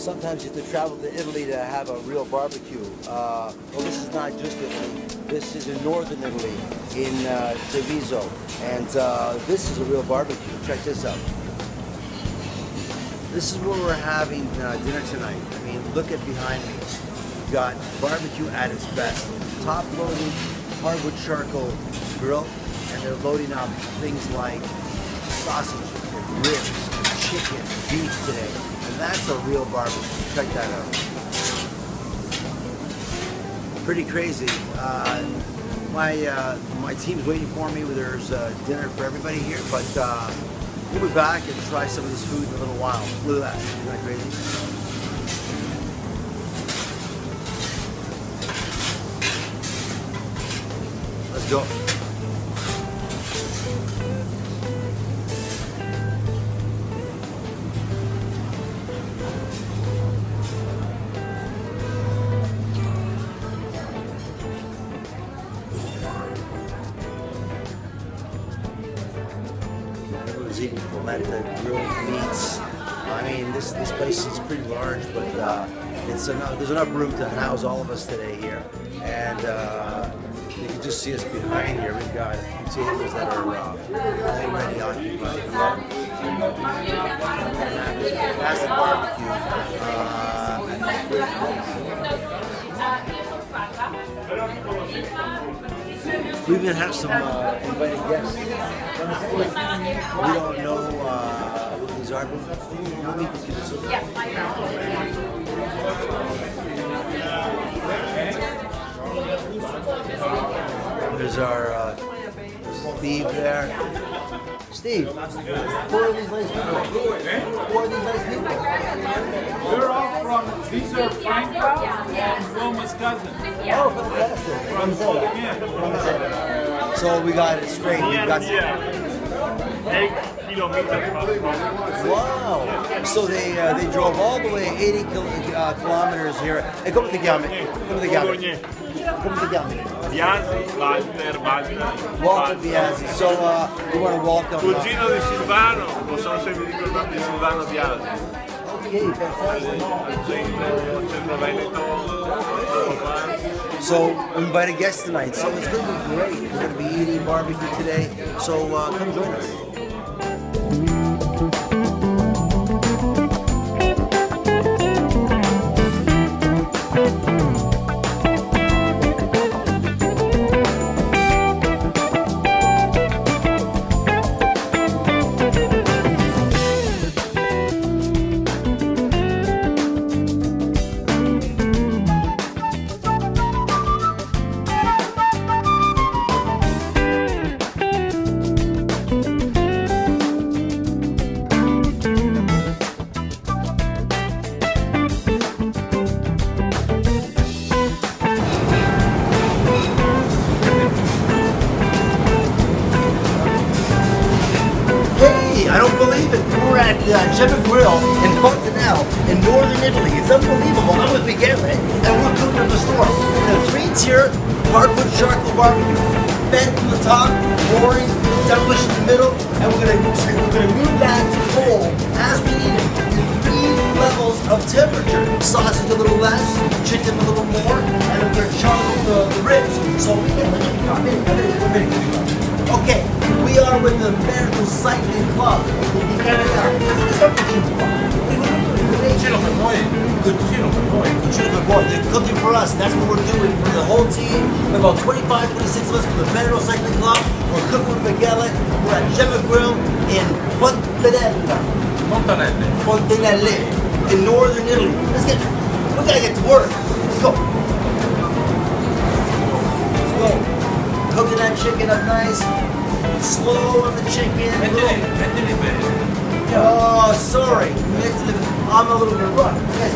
sometimes you have to travel to Italy to have a real barbecue. Well, this is not just Italy. This is in northern Italy, in Treviso. And this is a real barbecue. Check this out. This is where we're having dinner tonight. I mean, look at behind me. We've got barbecue at its best. Top-loaded hardwood charcoal grill, and they're loading up things like sausage, ribs, chicken, beef today. And that's a real barbecue. Check that out. Pretty crazy. My team's waiting for me. There's dinner for everybody here, but we'll be back and try some of this food in a little while. Look at that. Isn't that crazy? Let's go. Everyone's eating polenta, grilled meats. I mean, this place is pretty large, but there's enough room to house all of us today here. And you can just see us behind here. We've got tables that are already occupied. That's the barbecue. We even have some invited guests. We don't know who these are. Let me just get this over. There's our Steve there. Steve, who are these nice people? Who are these nice people? They're all from, these are Franco and Wilma's cousin. Oh, fantastic. So we got it straight. We've got wow. So they drove all the way 80 kilometers here. Hey, come with the gamut. Come with the gamut. Come with the gamut. Walter Biasi. So we want to welcome. Cugino di Silvano, non so se vi ricordate di Silvano Biasi. Okay, fantastic. So we invited guests tonight. So it's going to be great. We're going to be eating barbecue today. So come join us. I don't believe it. We're at Gemma Grill in Fontanelle in northern Italy. It's unbelievable. I'm with Miguel and we're cooking at the store. The 3-tier hardwood charcoal barbecue. Bent from the top, roaring, devilish in the middle, and we're gonna move that to cold as we need it in 3 levels of temperature. Sausage a little less, chicken a little more, and we're gonna chop the ribs. So we can okay, we are with the Veneto Cycling Club. They're cooking for us. That's what we're doing for the whole team. We're about 25, 26 of us from the Veneto Cycling Club. We're cooking with Miguel. We're at Gemma Grill in Fontanelle in northern Italy. We gotta get to work. Let's go. Let's go. Cooking that chicken up nice. Slow on the chicken. Oh, sorry. I'm a little bit rough. Yes,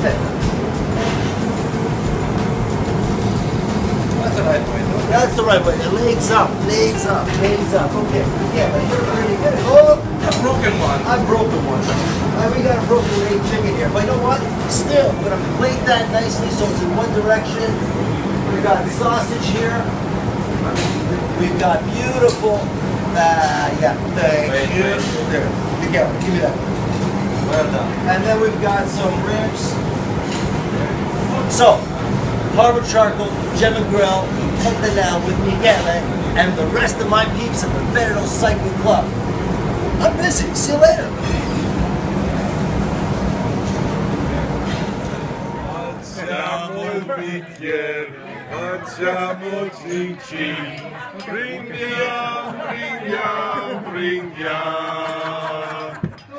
that's the right way. That's the right way. The legs up, legs up, legs up. Okay. Yeah, but you're really good. Oh, a broken one. I broke one. We got a broken leg chicken here. But you know what? Still, we're going to plate that nicely so it's in one direction. We got sausage here. We've got beautiful, thank you. There, give me that. Well done. And then we've got some ribs. So, Harvard Charcoal, Gemma Grill, Ponte Now with Michele, and the rest of my peeps at the Veneto Cycling Club. I'm busy. See you later. Facciamo il bicchiere, facciamo cin cin, prindiamo,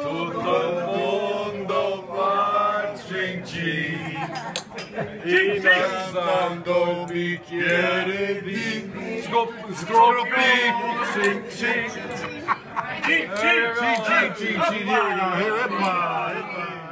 tutto il mondo fa cin cin, innalzando il bicchiere di scoppi, cin cin, here we go, here, hippa.